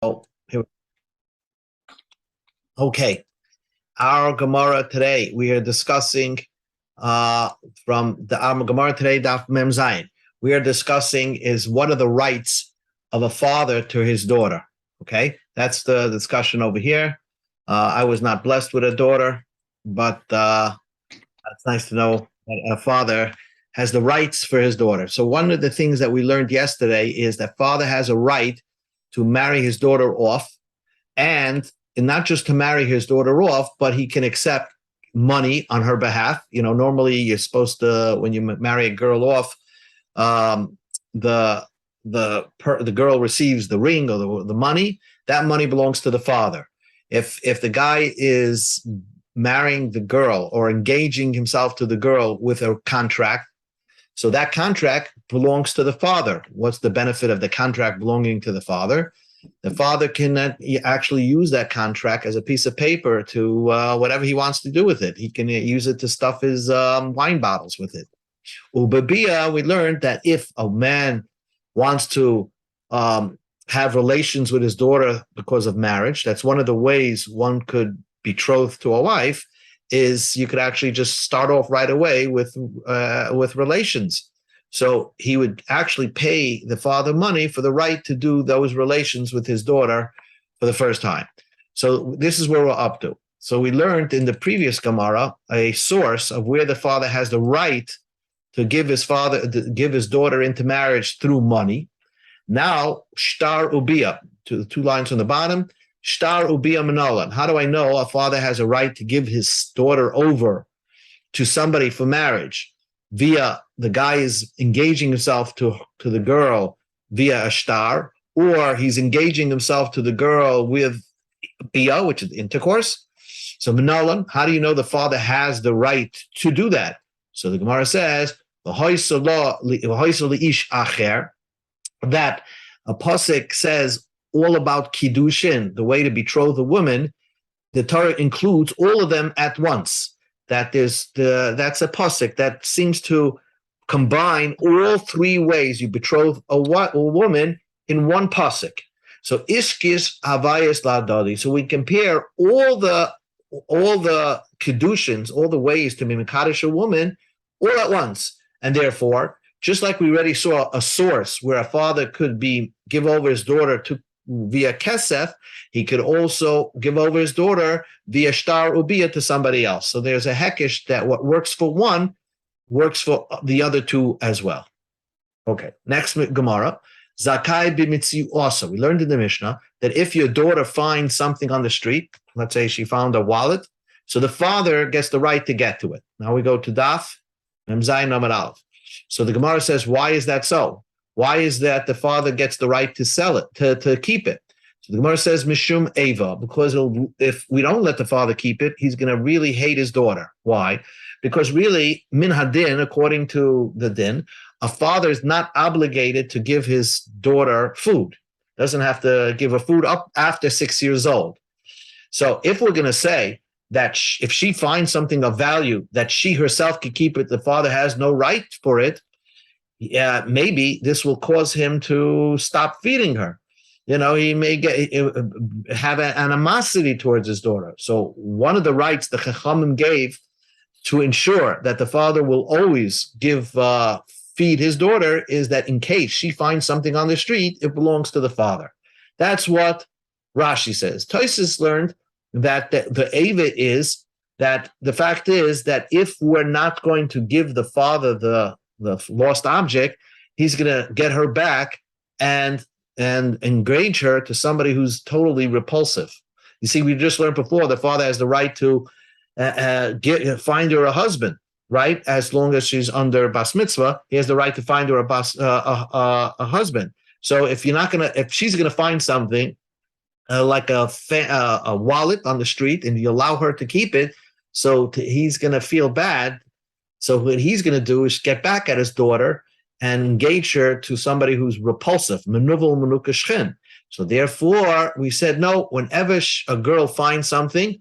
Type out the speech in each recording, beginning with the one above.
Oh, okay. Our Gemara today, we are discussing from the our Gemara today, Daf Mem Zayin. We are discussing is what are the rights of a father to his daughter. Okay, that's the discussion over here. I was not blessed with a daughter, but it's nice to know that a father has the rights for his daughter. So one of the things that we learned yesterday is that father has a right to marry his daughter off, and not just to marry his daughter off, but he can accept money on her behalf. You know, normally you're supposed to, when you marry a girl off, the girl receives the ring or the money. That money belongs to the father. If the guy is marrying the girl or engaging himself to the girl with a contract, so that contract belongs to the father. What's the benefit of the contract belonging to the father? The father can actually use that contract as a piece of paper to whatever he wants to do with it. He can use it to stuff his wine bottles with it. Ubabia, we learned that if a man wants to have relations with his daughter because of marriage, that's one of the ways one could betroth to a wife, is you could actually just start off right away with relations. So he would actually pay the father money for the right to do those relations with his daughter for the first time. So this is where we're up to. So we learned in the previous Gemara a source of where the father has the right to give his daughter into marriage through money. Now, shtar ubia, to 2 lines on the bottom, shtar ubia manolan. How do I know a father has a right to give his daughter over to somebody for marriage via the guy is engaging himself to the girl via a shtar, or he's engaging himself to the girl with bia, which is intercourse? So manolan, how do you know the father has the right to do that? So the Gemara says, that a pasuk says all about kiddushin, the way to betroth a woman. The Torah includes all of them at once. That's a pasuk that seems to combine all 3 ways you betroth a woman in one pasuk. So ishkis havayis ladadi. So we compare all the kedushin, all the ways to be mekadosh a woman all at once, and therefore, just like we already saw a source where a father could give over his daughter via kesef, he could also give over his daughter via shtar ubiyah to somebody else. So there's a hekesh that what works for one works for the other 2 as well. Okay, next Gemara. Zakai b'mitzi also. We learned in the Mishnah that if your daughter finds something on the street, let's say she found a wallet, so the father gets the right to get to it. Now we go to Daf Mem Zayin Amud Aleph. So the Gemara says, why is that so? Why is that the father gets the right to sell it, to keep it? So the Gemara says, Mishum Eva, because if we don't let the father keep it, he's going to really hate his daughter. Why? Because really, min hadin, according to the din, a father is not obligated to give his daughter food. Doesn't have to give her food up after 6 years old. So if we're going to say that if she finds something of value that she herself can keep it, the father has no right for it, maybe this will cause him to stop feeding her. You know, he may have an animosity towards his daughter. So one of the rights the Chachamim gave to ensure that the father will always feed his daughter is that in case she finds something on the street, it belongs to the father. That's what Rashi says. Tosfos learned that the Eva is that the fact is that if we're not going to give the father the lost object, he's going to get her back and engage her to somebody who's totally repulsive. You see, we just learned before the father has the right to find her a husband, right? As long as she's under bas mitzvah, he has the right to find her a husband. So if she's gonna find something like a wallet on the street and you allow her to keep it, so he's gonna feel bad. So what he's gonna do is get back at his daughter and engage her to somebody who's repulsive. Menuvel menukashchen. So therefore, we said no. Whenever a girl finds something,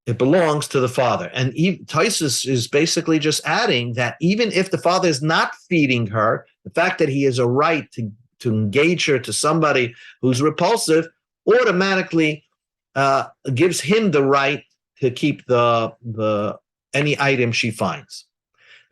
it belongs to the father. And Tosfos is basically just adding that even if the father is not feeding her, the fact that he has a right to engage her to somebody who's repulsive automatically gives him the right to keep the any item she finds.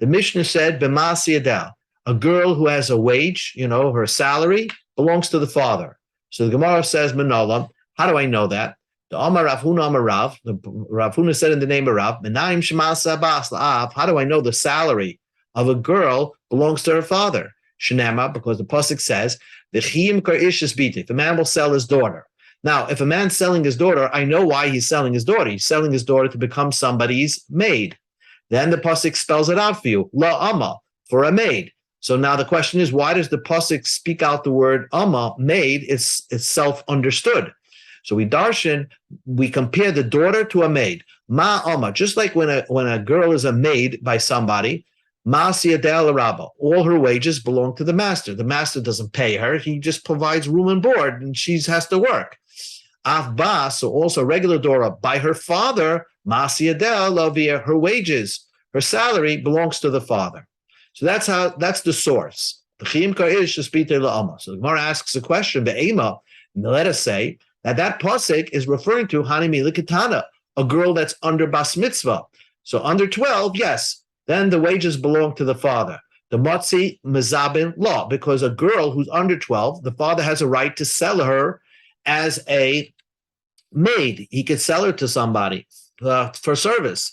The Mishnah said, "B'masi adal," a girl who has a wage, her salary belongs to the father. So the Gemara says, "Manolam." How do I know that? The Amar Rav Huna Amar Rav. The Rav Huna said in the name of Rav, "Menayim shemasa bas la'av." How do I know the salary of a girl belongs to her father? Shenema, because the pasuk says, "V'chiyim kar ishas biti." If a man will sell his daughter. Now, if a man's selling his daughter, I know why he's selling his daughter. He's selling his daughter to become somebody's maid. Then the pasuk spells it out for you, la ama, for a maid. So now the question is, why does the pasuk speak out the word ama, maid? It's self-understood. So we darshan, we compare the daughter to a maid. Ma ama, just like when a girl is a maid by somebody, ma siyadeh rabba, all her wages belong to the master. The master doesn't pay her; he just provides room and board, and she has to work. Avba, so also regular daughter by her father, ma siyadeh lavia, her wages, her salary belongs to the father. So that's the source. So the Gemara asks a question, let us say that pasuk is referring to Hanimi Likatana, a girl that's under bas mitzvah. So under 12, yes, then the wages belong to the father. The Motzi Mezabin law, because a girl who's under 12, the father has a right to sell her as a maid. He could sell her to somebody for service.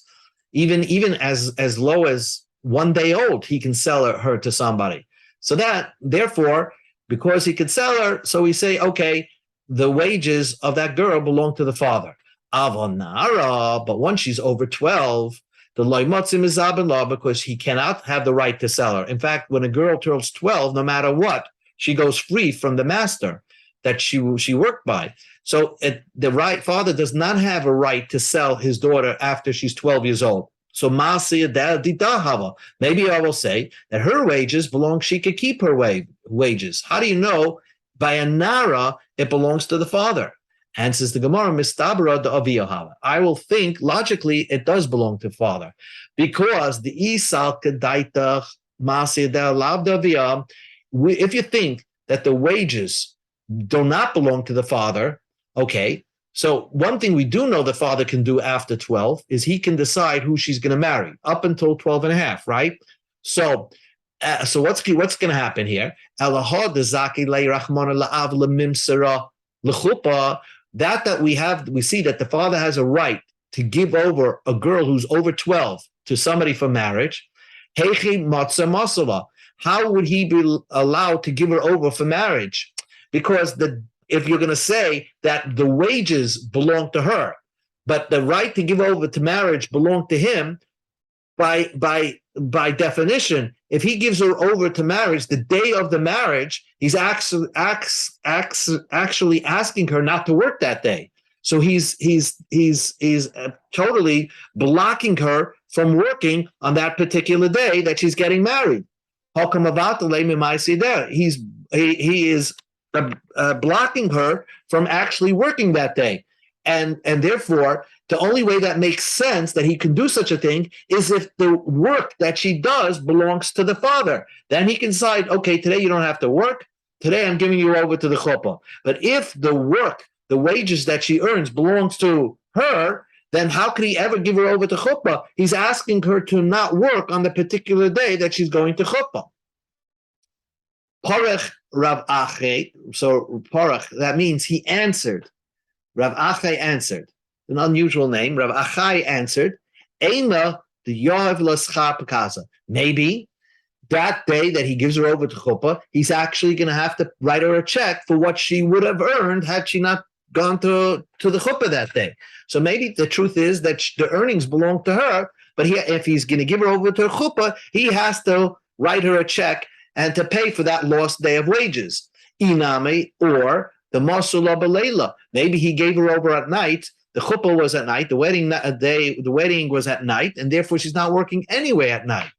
Even as low as 1 day old, he can sell her to somebody. So that, therefore, because he could sell her, so we say, okay, the wages of that girl belong to the father. Avonara, but once she's over 12, the loymotzim is law, because he cannot have the right to sell her. In fact, when a girl turns 12, no matter what, she goes free from the master that she worked by. So the father does not have a right to sell his daughter after she's 12 years old. So maybe I will say that her wages belong, she could keep her wages. How do you know? By a nara, it belongs to the father. And says the Gemara, mistabara the aviyahava. I will think logically it does belong to father, because the isal kedaita masida lavdaviyah. If you think that the wages do not belong to the father, okay. So one thing we do know the father can do after 12 is he can decide who she's going to marry up until 12 and a half, right? So what's going to happen here? That we see that the father has a right to give over a girl who's over 12 to somebody for marriage. How would he be allowed to give her over for marriage? Because if you're going to say that the wages belong to her, but the right to give over to marriage belong to him, by definition, if he gives her over to marriage the day of the marriage, he's actually asking her not to work that day. So he's totally blocking her from working on that particular day that she's getting married. He is blocking her from actually working that day. And therefore, the only way that makes sense that he can do such a thing is if the work that she does belongs to the father. Then he can decide, okay, today you don't have to work. Today I'm giving you over to the chuppah. But if the wages that she earns belongs to her, then how could he ever give her over to chuppah? He's asking her to not work on the particular day that she's going to chuppah. Parach Rav Ache, so Parach, that means he answered. Rav Ache answered. An unusual name. Rav Achai answered, Eina the Yoav Lascha Pekaza. Maybe that day that he gives her over to chuppah, he's actually going to have to write her a check for what she would have earned had she not gone to the chuppah that day. So maybe the truth is that the earnings belong to her, but if he's going to give her over to chuppah, he has to write her a check and to pay for that lost day of wages. Inami, or the Masula Balela. Maybe he gave her over at night. The chuppah was at night. The wedding was at night, and therefore she's not working anyway at night.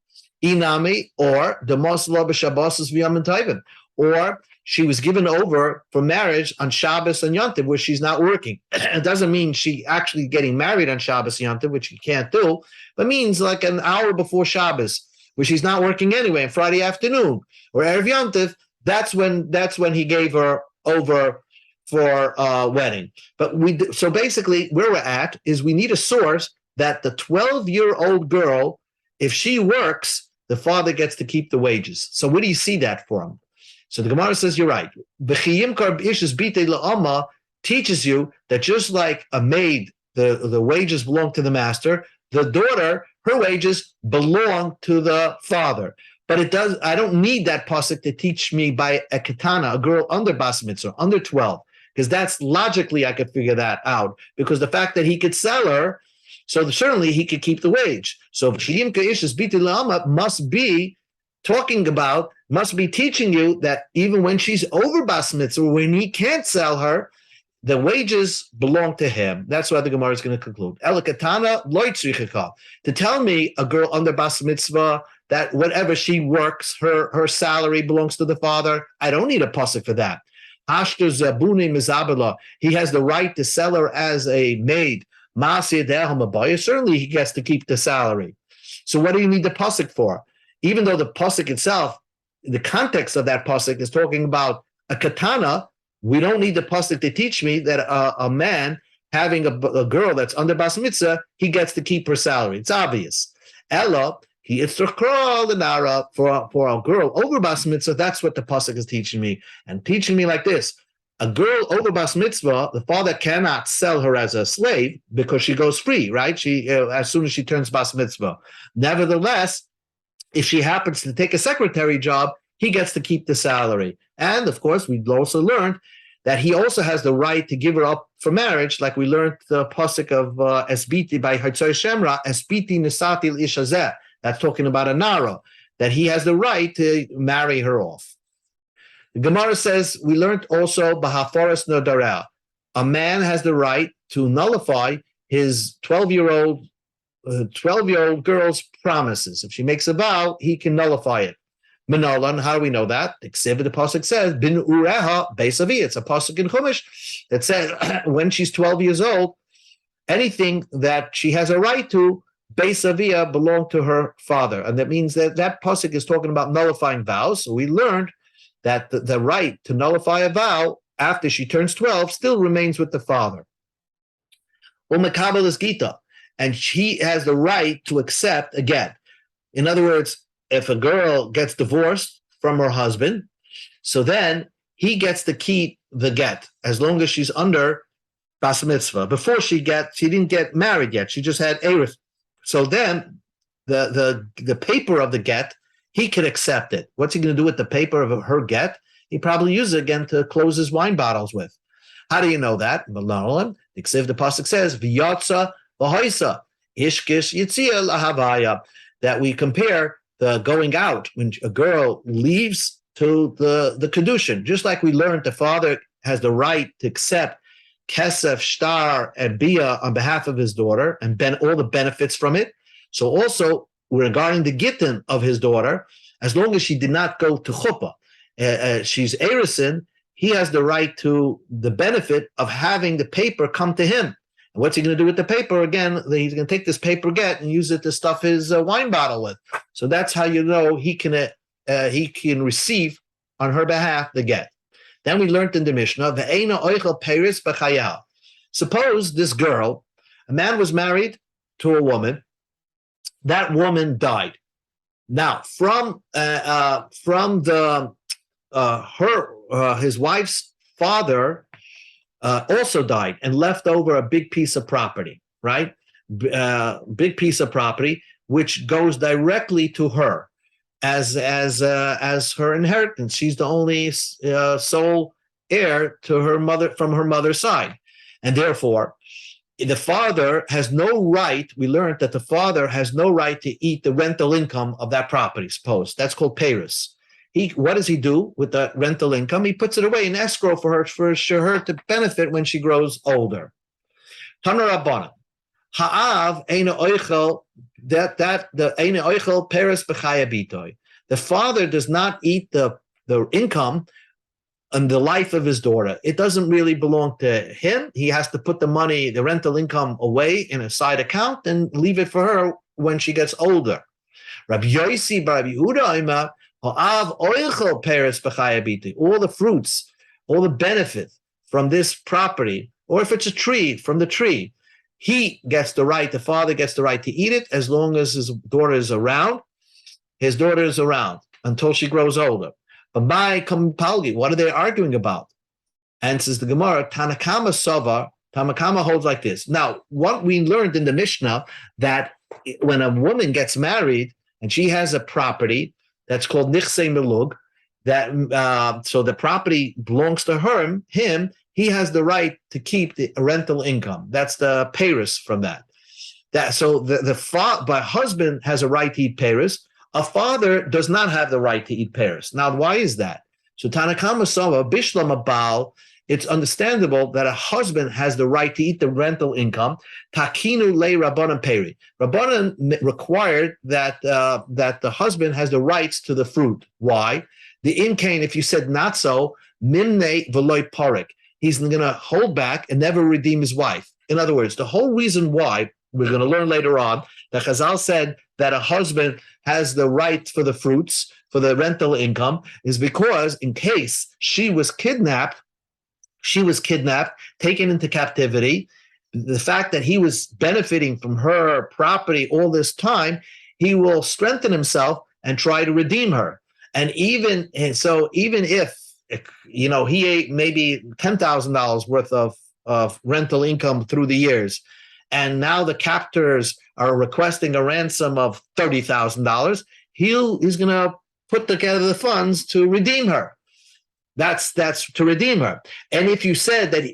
Inami, or the Masula B'Shabbosos V'Yom Tovim, or she was given over for marriage on Shabbos and Yom Tov, where she's not working. It doesn't mean she actually getting married on Shabbos and Yom Tov, which she can't do, but means like an hour before Shabbos, where she's not working anyway, on Friday afternoon or Erev Yom Tov. That's when he gave her over for wedding. But so basically where we're at is we need a source that the 12-year-old girl, if she works, the father gets to keep the wages. So where do you see that from? So the Gemara says you're right. Teaches you that just like a maid, the wages belong to the master, the daughter, her wages belong to the father. But I don't need that pasuk to teach me by a katana, a girl under bas mitzvah, under 12, because that's logically I could figure that out, because the fact that he could sell her, so certainly he could keep the wage. So must be talking about, must be teaching you that even when she's over bas mitzvah, when he can't sell her, the wages belong to him. That's why the Gemara is going to conclude. Elikatana loitzrichika. To tell me a girl under bas mitzvah that whatever she works, her salary belongs to the father, I don't need a pasuk for that. Ashter zabuni mizabela. He has the right to sell her as a maid. Certainly he gets to keep the salary. So what do you need the pasuk for? Even though the pasuk itself, the context of that pasuk is talking about a katana, we don't need the pasuk to teach me that a man having a girl that's under bas mitzvah, he gets to keep her salary. It's obvious. Ella, he itzrachra the nara for a girl over bas mitzvah. That's what the pasuk is teaching me, and teaching me like this: a girl over bas mitzvah, the father cannot sell her as a slave because she goes free, right? She as soon as she turns bas mitzvah. Nevertheless, if she happens to take a secretary job, he gets to keep the salary. And of course, we also learned that he also has the right to give her up for marriage, like we learned the pasuk of Esbiti by Hatzor Shemra, Esbiti Nisati Ishazeh. That's talking about a Nara, that he has the right to marry her off. The Gemara says, we learned also Bahaforas Nodarea. A man has the right to nullify his 12-year-old girl's promises. If she makes a vow, he can nullify it. Menolan, how do we know that? The pasuk says, "Bin ureha beisavi." It's a pasuk in Chumash that says when she's 12 years old, anything that she has a right to, beisavia, belong to her father, and that means that pasuk is talking about nullifying vows. So we learned that the right to nullify a vow after she turns 12 still remains with the father. Umekabel is gita, and she has the right to accept a get. In other words, if a girl gets divorced from her husband, so then he gets to keep the get as long as she's under bas mitzvah. Before she didn't get married yet; she just had eruv. So then the paper of the get, he can accept it. What's he going to do with the paper of her get? He probably use it again to close his wine bottles with. How do you know that? The pasuk says v'yatsa v'hoisa ishkish yitzia lahavaya, that we compare the going out when a girl leaves to the kedushin. Just like we learned, the father has the right to accept kesef, shtar, and bia on behalf of his daughter and all the benefits from it. So also regarding the gittin of his daughter, as long as she did not go to chuppah, she's erisin, he has the right to the benefit of having the paper come to him. And what's he going to do with the paper? Again, he's going to take this paper get and use it to stuff his wine bottle with. So that's how you know he can receive on her behalf the get. Then we learned in the Mishnah, Ve'ena oichel peris b'chayah. Suppose this girl, a man was married to a woman, that woman died. Now, from his wife's father also died and left over a big piece of property, right? Big piece of property, which goes directly to her as her inheritance. She's the only sole heir to her mother from her mother's side, and therefore the father has no right. We learned that the father has no right to eat the rental income of that property. Suppose that's called peiros. What does he do with the rental income? He puts it away in escrow for her to benefit when she grows older. Tana Rabbanan, ha'av eina oichel, the eina oichel peres b'chaya bitoy. The father does not eat the income and the life of his daughter. It doesn't really belong to him. He has to put the money, the rental income, away in a side account and leave it for her when she gets older. Rabbi Yosi, Rabbi Yehuda, all the fruits, all the benefit from this property, or if it's a tree, from the tree, he gets the right, the father gets the right to eat it as long as his daughter is around. His daughter is around until she grows older. But by Palgi, what are they arguing about? And says the Gemara, Tanakama Sova, Tanakama holds like this. Now, what we learned in the Mishnah, that when a woman gets married and she has a property that's called Nichse Milug, that so the property belongs to him, he has the right to keep the rental income. That's the payros from that. So the husband has a right to eat payros. A father does not have the right to eat payros. Now, why is that? So Tanakama Sava, Bishlam Abal, it's understandable that a husband has the right to eat the rental income. Takinu le Rabbanan peri. Rabbanan required that the husband has the rights to the fruit. Why? The imkain, if you said not so, mimne veloy parek. He's going to hold back and never redeem his wife. In other words, the whole reason why, we're going to learn later on, that Chazal said that a husband has the right for the fruits, for the rental income, is because in case she was kidnapped, taken into captivity, the fact that he was benefiting from her property all this time, he will strengthen himself and try to redeem her. And even if he ate maybe $10,000 worth of rental income through the years, and now the captors are requesting a ransom of $30,000, he's going to put together the funds to redeem her. That's to redeem her. And if you said that,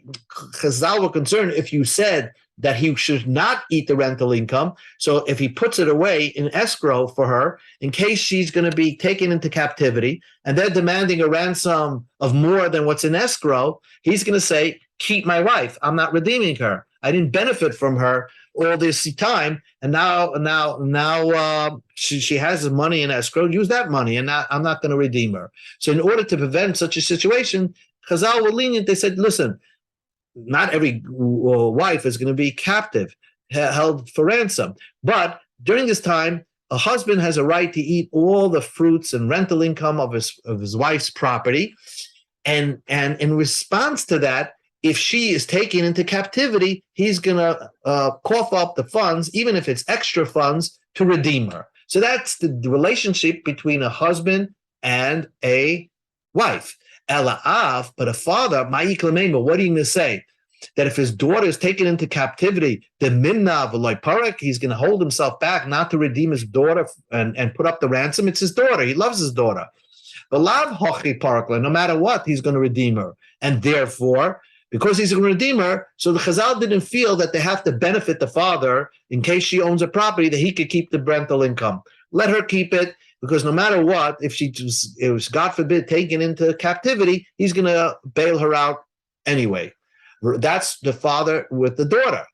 Chazal were concerned, if you said that he should not eat the rental income, so if he puts it away in escrow for her, in case she's going to be taken into captivity, and they're demanding a ransom of more than what's in escrow, he's going to say, keep my wife. I'm not redeeming her. I didn't benefit from her all this time, and now she has the money in escrow. Use that money, and I'm not going to redeem her. So, in order to prevent such a situation, Chazal were lenient. They said, "Listen, not every wife is going to be captive, held for ransom. But during this time, a husband has a right to eat all the fruits and rental income of his wife's property, and in response to that, if she is taken into captivity, he's going to cough up the funds, even if it's extra funds, to redeem her." So that's the relationship between a husband and a wife. Ela'av, but a father, ma'iklamema, what are you going to say? That if his daughter is taken into captivity, the minna v'loy parek, he's going to hold himself back not to redeem his daughter and put up the ransom. It's his daughter. He loves his daughter. But lav hochi parakla, no matter what, he's going to redeem her. And therefore, because he's a redeemer, so the Chazal didn't feel that they have to benefit the father in case she owns a property, that he could keep the rental income. Let her keep it, because no matter what, if it was, God forbid, taken into captivity, he's going to bail her out anyway. That's the father with the daughter.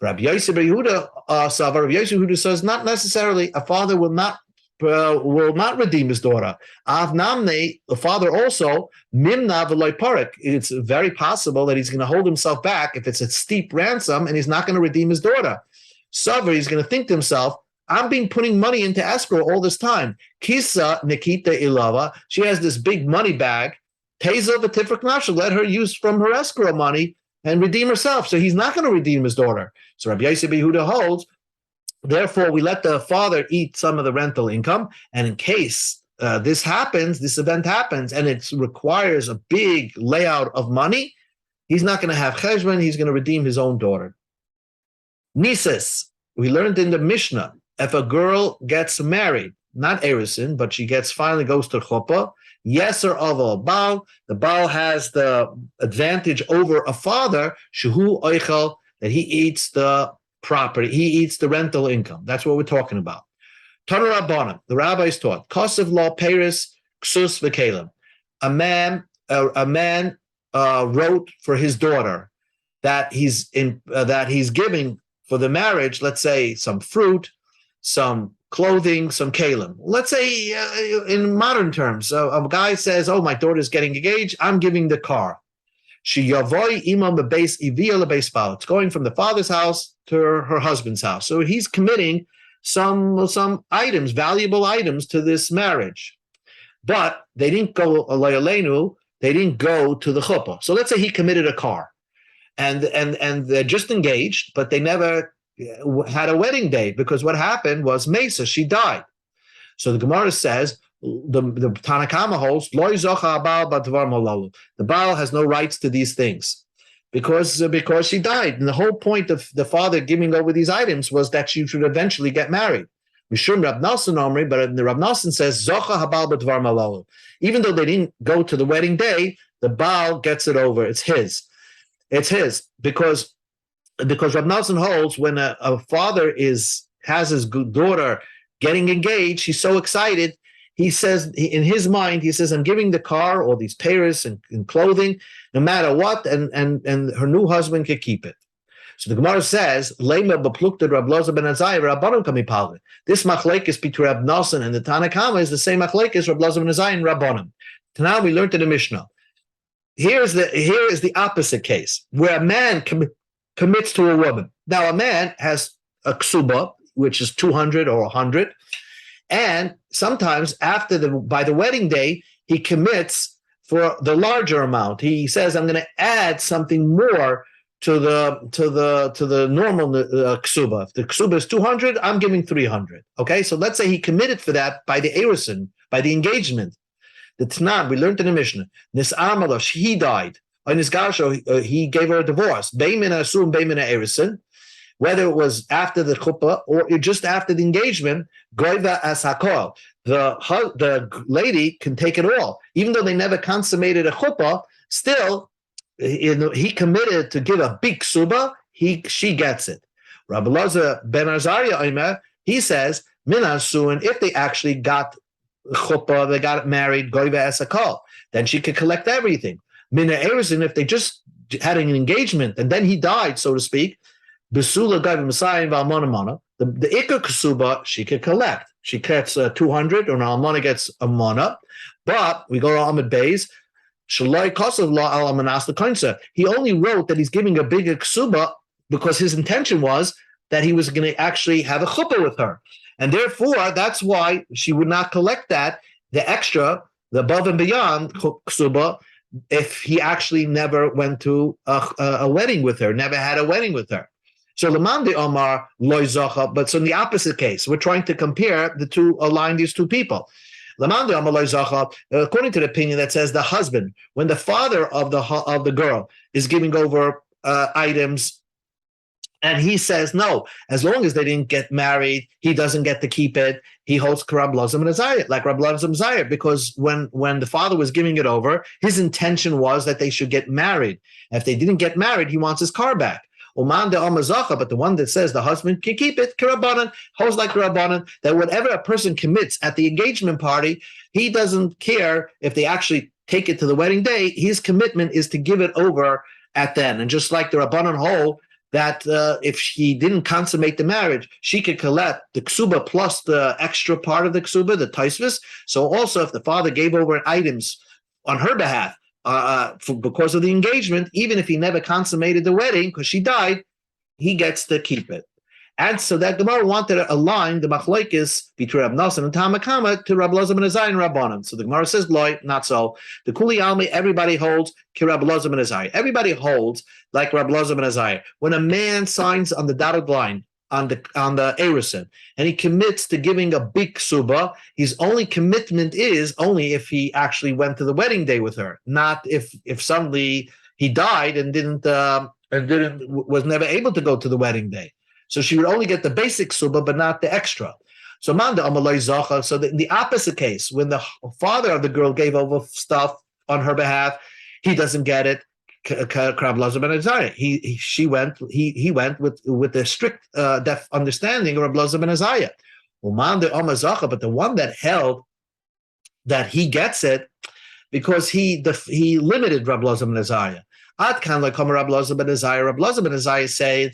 Rabbi Yosef Yehuda says not necessarily. A father will not redeem his daughter. Av namne, the father also, mimna v'loy parek. It's very possible that he's going to hold himself back if it's a steep ransom, and he's not going to redeem his daughter. Savar, he's going to think to himself, I've been putting money into escrow all this time. Kisa Nikita Ilava, she has this big money bag. Teza v'tifrak nafsha, let her use from her escrow money and redeem herself. So he's not going to redeem his daughter. So Rabbi Yosef Yehuda holds, therefore, we let the father eat some of the rental income, and in case this event happens, and it requires a big layout of money, he's not going to have cheshbon, he's going to redeem his own daughter. Nises, we learned in the Mishnah, if a girl gets married, not Erisin, but she finally goes to chuppah, yeser aval baal, the baal has the advantage over a father, shehu oichel, that he eats the property, he eats the rental income. That's what we're talking about. Tanu Rabbanan, the rabbis taught, Kosev law Paris, Ksus v'Kalim. A man wrote for his daughter that he's giving for the marriage, let's say some fruit, some clothing, some kalim. Let's say in modern terms, a guy says, "Oh, my daughter's getting engaged. I'm giving the car." It's going from the father's house to her husband's house. So he's committing some items, valuable items, to this marriage. But they didn't go alayalenu. they didn't go to the chuppah. So let's say he committed a car, and they're just engaged, but they never had a wedding day, because what happened was Mesa, she died. So the Gemara says, the Tanakama holds, Loi zocha abal b'dvar malalu. The Baal has no rights to these things because she died. And the whole point of the father giving over these items was that she should eventually get married. Mishum Rab Nosson Omri, but the Rab Nosson says, Zocha habal b'dvar malalu. Even though they didn't go to the wedding day, the Baal gets it over. It's his. It's his because Rab Nosson holds when a father has his daughter getting engaged, he's so excited. He says, in his mind, he says, I'm giving the car, all these payers and clothing, no matter what, and her new husband can keep it. So the Gemara says, Lema beplukta Rab Loza ben Azai, Rabbanon kamipalin. This machlekes between Rab Nosson and the Tanakama is the same machlekes Rab Loza ben Azai and Rabbanon. Now we learned in the Mishnah. Here is the opposite case, where a man commits to a woman. Now a man has a ksuba, which is 200 or 100, and sometimes by the wedding day, he commits for the larger amount. He says, I'm going to add something more to the normal ksuba. If the ksuba is 200, I'm giving 300. Okay, so let's say he committed for that by the erison, by the engagement. The Tanakh, we learned in the Mishnah, Nis'amalosh, he died. On his gasho, he gave her a divorce. Beimina asum, beimina erison. Whether it was after the chuppah or just after the engagement, goiva as hakol. The lady can take it all. Even though they never consummated a chuppah, still, he committed to give a big suba, she gets it. Rabbi Loza ben Azariah Omer, he says, minasuin, if they actually got chuppah, they got married, goiva as hakol, then she could collect everything. Mina erizin, if they just had an engagement and then he died, so to speak, Besula Gavi Messiah and Valmona. The Ikka Kasuba, she could collect. She gets 200, or an Almana gets a Mana. But we go to Ahmed Bays. Shalai Kosav La Alamanas the Kainsa. He only wrote that he's giving a bigger Kasuba because his intention was that he was going to actually have a chuppah with her. And therefore, that's why she would not collect that, the extra, the above and beyond Kasuba, if he actually never went to a wedding with her, never had a wedding with her. So Lamande Omar Loy Zocha, but so in the opposite case, we're trying to compare align these two people. Lamande Omar Loy Zocha, according to the opinion that says the husband, when the father of the girl is giving over items, and he says no, as long as they didn't get married, he doesn't get to keep it. He holds Rab Loza ben Azariah, like Rab Loza ben Azariah, because when the father was giving it over, his intention was that they should get married. If they didn't get married, he wants his car back. But the one that says the husband can keep it, Kirabanan, holds like Kirabanan, that whatever a person commits at the engagement party, he doesn't care if they actually take it to the wedding day. His commitment is to give it over at then. And just like the Rabbanan hold, that if she didn't consummate the marriage, she could collect the ksuba plus the extra part of the ksuba, the taisvis. So also if the father gave over items on her behalf, because of the engagement, even if he never consummated the wedding, because she died, he gets to keep it. And so that Gemara wanted to align the machlekes between Rab Nosson and Tamakama to Rab Loza ben Azai and Rabbanan. So the Gemara says, "Loy, not so." The Kuli Almi, everybody holds ki Rab Loza ben Azai. Everybody holds like Rab Loza ben Azai. When a man signs on the dotted line on the erison, and he commits to giving a big suba, his only commitment is only if he actually went to the wedding day with her, not if suddenly he died and was never able to go to the wedding day. So she would only get the basic suba, but not the extra. So Manda Amalai Zacha. So in the opposite case, when the father of the girl gave over stuff on her behalf, he doesn't get it. He went with the strict def understanding of Rab Loza ben Azariah. But the one that held that he gets it because he limited Rab Loza ben Azariah. Ad kan like Rab Loza ben Azariah. Rab Loza ben Azariah said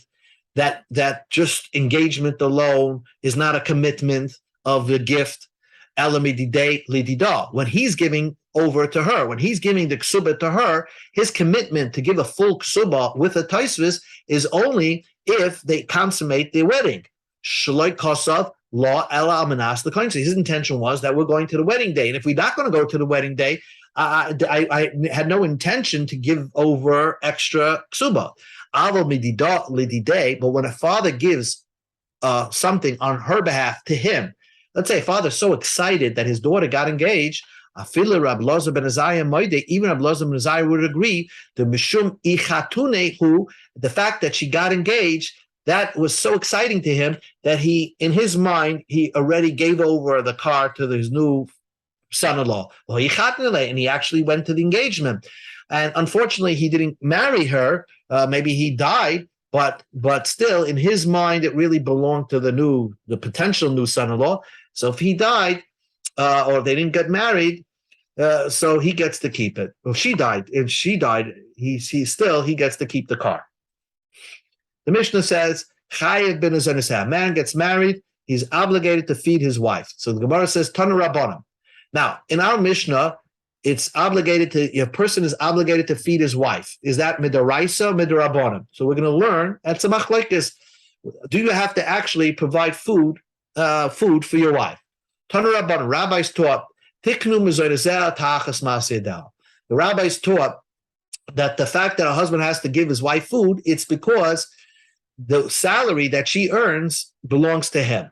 that just engagement alone is not a commitment of the gift. When he's giving over to her, when he's giving the ksuba to her, his commitment to give a full ksuba with a taisvis is only if they consummate their wedding. Shaloi kosav law ela amanas the country. His intention was that we're going to the wedding day, and if we're not going to go to the wedding day, I had no intention to give over extra ksuba. But when a father gives something on her behalf to him, let's say a father's so excited that his daughter got engaged, even Rab Loza ben Azariah would agree the mishum ichatune, who the fact that she got engaged, that was so exciting to him that he, in his mind, he already gave over the car to his new son-in-law. And he actually went to the engagement. And unfortunately, he didn't marry her. Maybe he died, but still, in his mind, it really belonged to the potential new son-in-law. So if he died, or they didn't get married, so he gets to keep it. If she died, he gets to keep the car. The Mishnah says, Chayev ben a man gets married, he's obligated to feed his wife. So the Gemara says, Tanu Rabbanim. Now, in our Mishnah, a person is obligated to feed his wife. Is that midaraisa or midarabanim? So we're going to learn at Tzemach Lekes, do you have to actually provide food for your wife? Tanu Rabbanim, rabbis taught, Tiknu mezonezeh tachas ma'aseh. The rabbis taught that the fact that a husband has to give his wife food, it's because the salary that she earns belongs to him.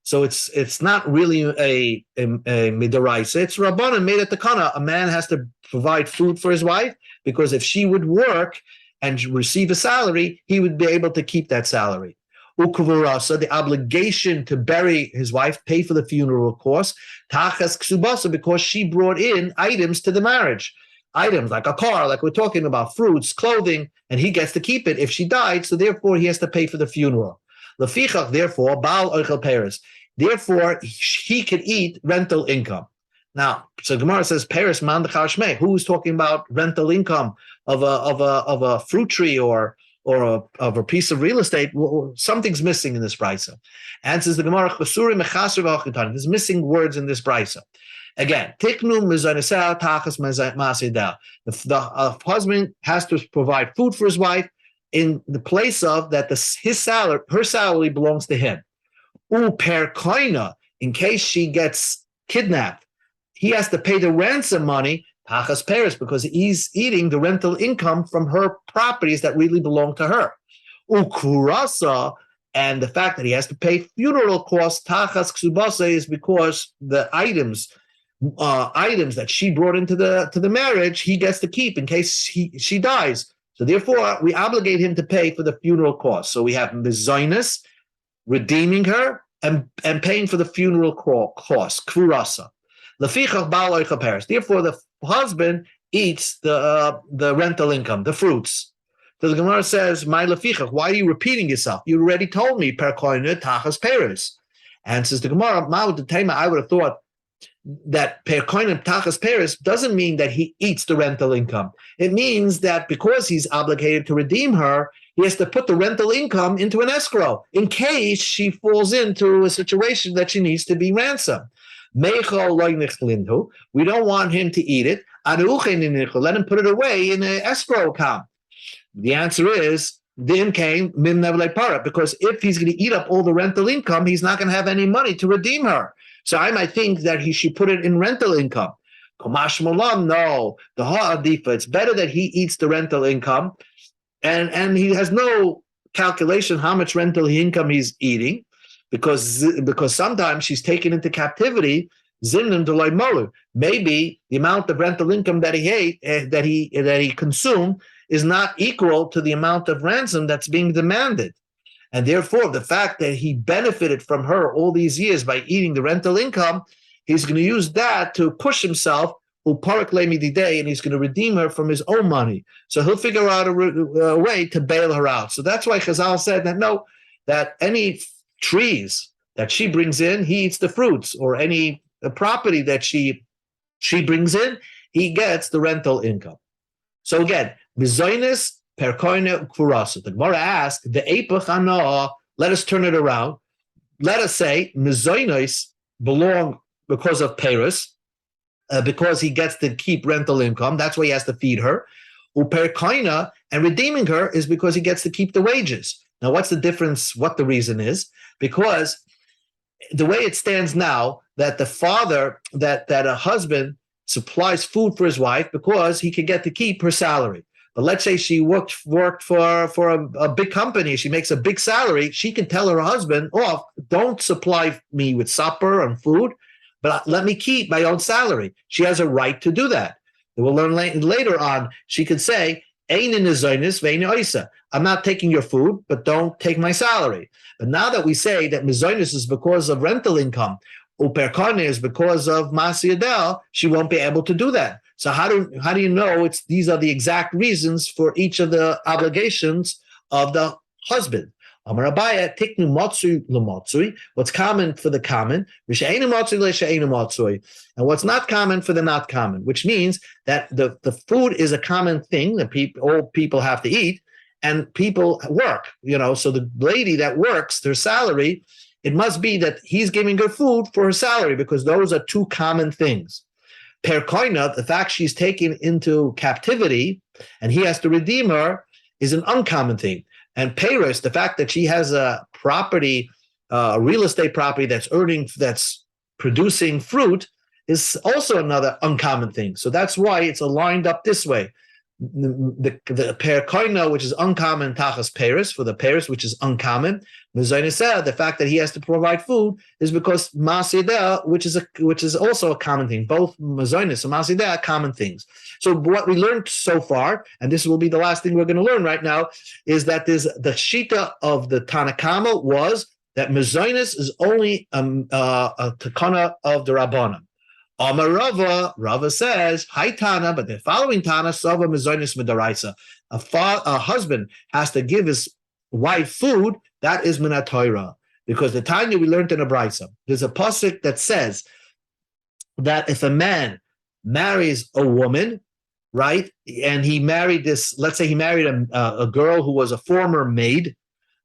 So it's not really a midaraisa. It's Rabbanan made it the kana. A man has to provide food for his wife because if she would work and receive a salary, he would be able to keep that salary. Ukuvurasa, the obligation to bury his wife, pay for the funeral costs. Tachas ksubasa, because she brought in items to the marriage. Items like a car, like we're talking about, fruits, clothing, and he gets to keep it if she died, so therefore he has to pay for the funeral. Lefichach, therefore, Baal Oichel Peres. Therefore, he could eat rental income. Now, so Gemara says, Peres man dechar shmei. Who's talking about rental income of a fruit tree or of a piece of real estate? Something's missing in this brisa. Answers the Gemara, there's missing words in this brisa. Again, tiknu mezonezeh tachas ma'aseh. The husband has to provide food for his wife in the place of that her salary belongs to him. Per koina, in case she gets kidnapped, he has to pay the ransom money, tachas peres, because he's eating the rental income from her properties that really belong to her. Kurasa, and the fact that he has to pay funeral costs, tachas ksubasa, is because the items that she brought into the marriage, he gets to keep in case she dies. So therefore, we obligate him to pay for the funeral costs. So we have mezainis, redeeming her, and paying for the funeral costs, kvurasa. Lefichach ba'al oichel peres. Therefore, the husband eats the rental income, the fruits. So the Gemara says, "My lefichach, why are you repeating yourself? You already told me per koine tachas peres." Answers the Gemara, I would have thought that per koine tachas peres doesn't mean that he eats the rental income. It means that because he's obligated to redeem her, he has to put the rental income into an escrow in case she falls into a situation that she needs to be ransomed. We don't want him to eat it. Let him put it away in an escrow account. The answer is, because if he's going to eat up all the rental income, he's not going to have any money to redeem her. So I might think that he should put it in rental income. No, the ha'adifa, it's better that he eats the rental income, and he has no calculation how much rental income he's eating, because sometimes she's taken into captivity. Maybe the amount of rental income that he ate, that he consumed, is not equal to the amount of ransom that's being demanded. And therefore, the fact that he benefited from her all these years by eating the rental income, he's going to use that to push himself, and he's going to redeem her from his own money. So he'll figure out a way to bail her out. So that's why Chazal said that any trees that she brings in, he eats the fruits, or any property that she brings in, he gets the rental income. So again, Mizoinis per koine kurasa. The Gemara asks, the epach ana, let us turn it around. Let us say Mizoinis belong because of Paris, because he gets to keep rental income. That's why he has to feed her. Per koine, and redeeming her is because he gets to keep the wages. Now, what's the difference? What the reason is? Because the way it stands now, that the father, that a husband supplies food for his wife because he can get to keep her salary. But let's say she worked for a big company. She makes a big salary. She can tell her husband, "Oh, don't supply me with supper and food, but let me keep my own salary." She has a right to do that. We'll learn later on. She could say, I'm not taking your food, but don't take my salary. But now that we say that mizonis is because of rental income, uperkarne is because of masiyadel, she won't be able to do that. So how do you know these are the exact reasons for each of the obligations of the husband? Amar Abaya, tiknu matzui l'matzui. What's common for the common, and what's not common for the not common, which means that the food is a common thing that all people have to eat, and people work. So the lady that works, their salary, it must be that he's giving her food for her salary because those are two common things. Per koina, the fact she's taken into captivity and he has to redeem her, is an uncommon thing. And Paris, the fact that she has a property, a real estate property that's producing fruit, is also another uncommon thing. So that's why it's aligned up this way. The per koina, which is uncommon, tachas Paris, for the Paris, which is uncommon. The fact that he has to provide food is because masideh, which is also a common thing. Both mazonis and masideh are common things. So what we learned so far, and this will be the last thing we're going to learn right now, is that the shita of the Tanakama was that mazonis is only a takana of the Rabbanim. Amar Rava says, Hi Tana, but the following Tana, Sava Mizonis Midaraisa. A husband has to give his wife food, that is Minat Torah. Because the Tanya we learned in a Braisa. There's a pasuk that says that if a man marries a woman, right, and he married let's say he married a girl who was a former maid,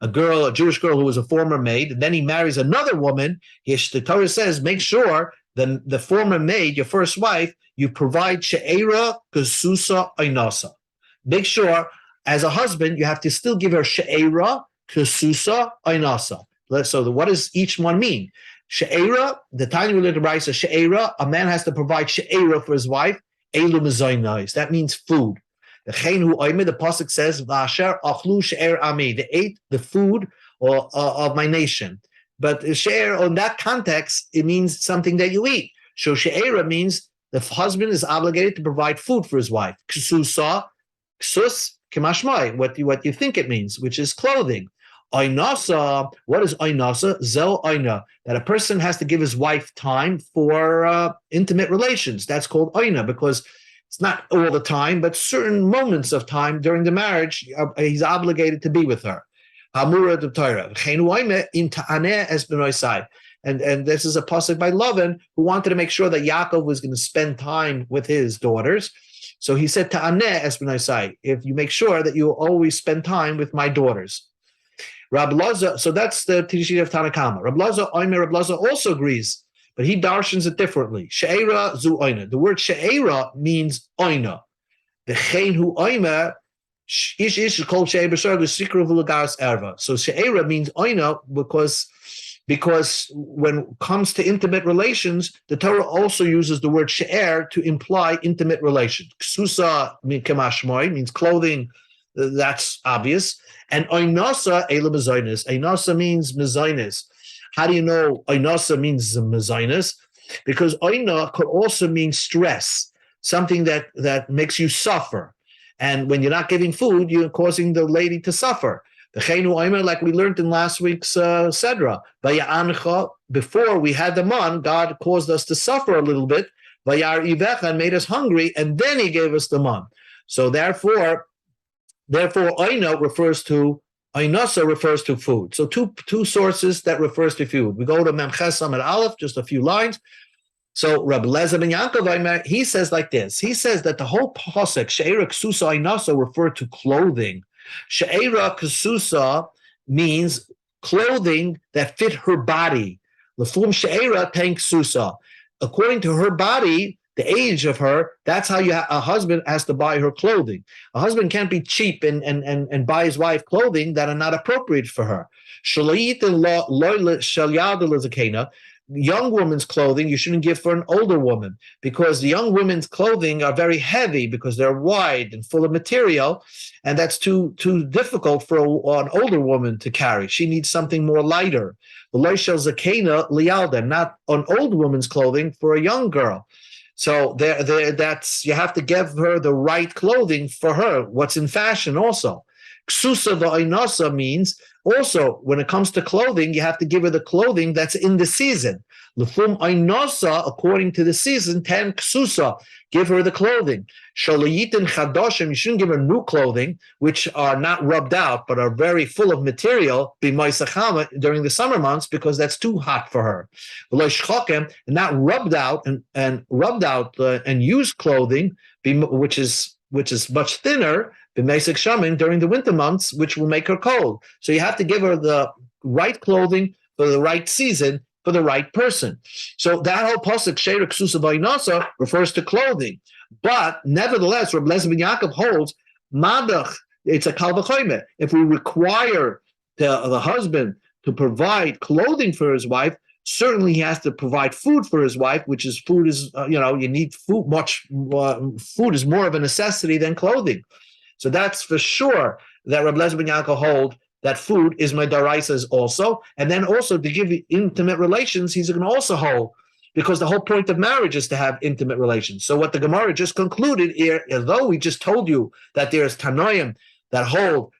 a Jewish girl who was a former maid, and then he marries another woman, the Torah says, make sure the former maid, your first wife, you provide she'era kesusa einasa. Make sure, as a husband, you have to still give her she'era kesusa einasa. So what does each one mean? She'era, the time we learned the Brisa, she'era, a man has to provide she'era for his wife. Elu mezaynais. That means food. The pasuk says, "V'asher achlu she'er ami." They ate the food of my nation. But she'er, in that context, it means something that you eat. So she'era means the husband is obligated to provide food for his wife. Ksusa, ksus, kemashmai, what you think it means, which is clothing. Aynasa, what is aynasa? Zel ayna, that a person has to give his wife time for intimate relations. That's called ayna, because it's not all the time, but certain moments of time during the marriage, he's obligated to be with her. Hamura de Torah. And this is a pasuk by Lavan, who wanted to make sure that Yaakov was going to spend time with his daughters. So he said, Ta'aneh es b'nosai, if you make sure that you always spend time with my daughters. Rab Laza, so that's the Tishit of Tanakama. Rab Laza also agrees, but he darshans it differently. She'era zu oina. The word she'era means oina. The chen hu oina, ish is called she'er b'shar l'sikru v'lagaras erva. So she'era means oina because when it comes to intimate relations, the Torah also uses the word she'er to imply intimate relations. Ksusa kemashmoi means clothing, that's obvious. And oinasa ela mezainis. Oinasa means mezainis. How do you know oinasa means mezainis? Because oina could also mean stress, something that makes you suffer. And when you're not giving food, you're causing the lady to suffer. Like we learned in last week's Sedra, before we had them on, God caused us to suffer a little bit, and made us hungry, and then he gave us the man. So therefore, Oina Ainasa refers to food. So two sources that refers to food. We go to Mem Chesam at Aleph, just a few lines. So Rabbi Lezer ben Yaakov, he says like this. He says that the whole pasuk, She'era Ksusa Ainasa, refer to clothing. She'era Ksusa means clothing that fit her body. Lefum She'era Tank Ksusa. According to her body, the age of her, that's how a husband has to buy her clothing. A husband can't be cheap and buy his wife clothing that are not appropriate for her. young woman's clothing you shouldn't give for an older woman, because the young women's clothing are very heavy because they're wide and full of material, and that's too difficult for an older woman to carry. She needs something more lighter. Not an old woman's clothing for a young girl. So that's, you have to give her the right clothing for her, what's in fashion also. Ksusa va'inasa means also, when it comes to clothing, you have to give her the clothing that's in the season. Lefum ainasa, according to the season, 10 ksusa, give her the clothing. Shalayitin chadoshim, you shouldn't give her new clothing, which are not rubbed out, but are very full of material, b'maisachama, during the summer months, because that's too hot for her. And not rubbed out and used clothing, which is much thinner, b'meisach shamin, during the winter months, which will make her cold. So you have to give her the right clothing for the right season, for the right person. So that whole pasuk sheira ksusa v'inasa refers to clothing, but nevertheless, Reb Lezer ben Yaakov holds madach. It's a kal v'chomer. If we require the husband to provide clothing for his wife, certainly he has to provide food for his wife, which is food is you need food much. Food is more of a necessity than clothing. So that's for sure that Reb Lezer ben Yaakov hold that food is my daraisas also, and then also to give intimate relations, he's going to also hold, because the whole point of marriage is to have intimate relations. So what the Gemara just concluded here, although we just told you that there's tanoim that hold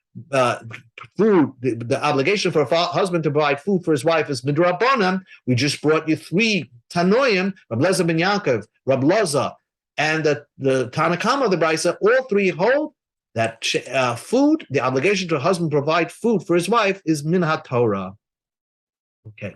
food, the obligation for a husband to provide food for his wife is midrabanan. We just brought you 3 tanoim: Reb Lezer ben Yaakov, Reb Loza, and the Tanakama of the Brisa. All 3 hold that food, the obligation to a husband to provide food for his wife, is min haTorah. Okay.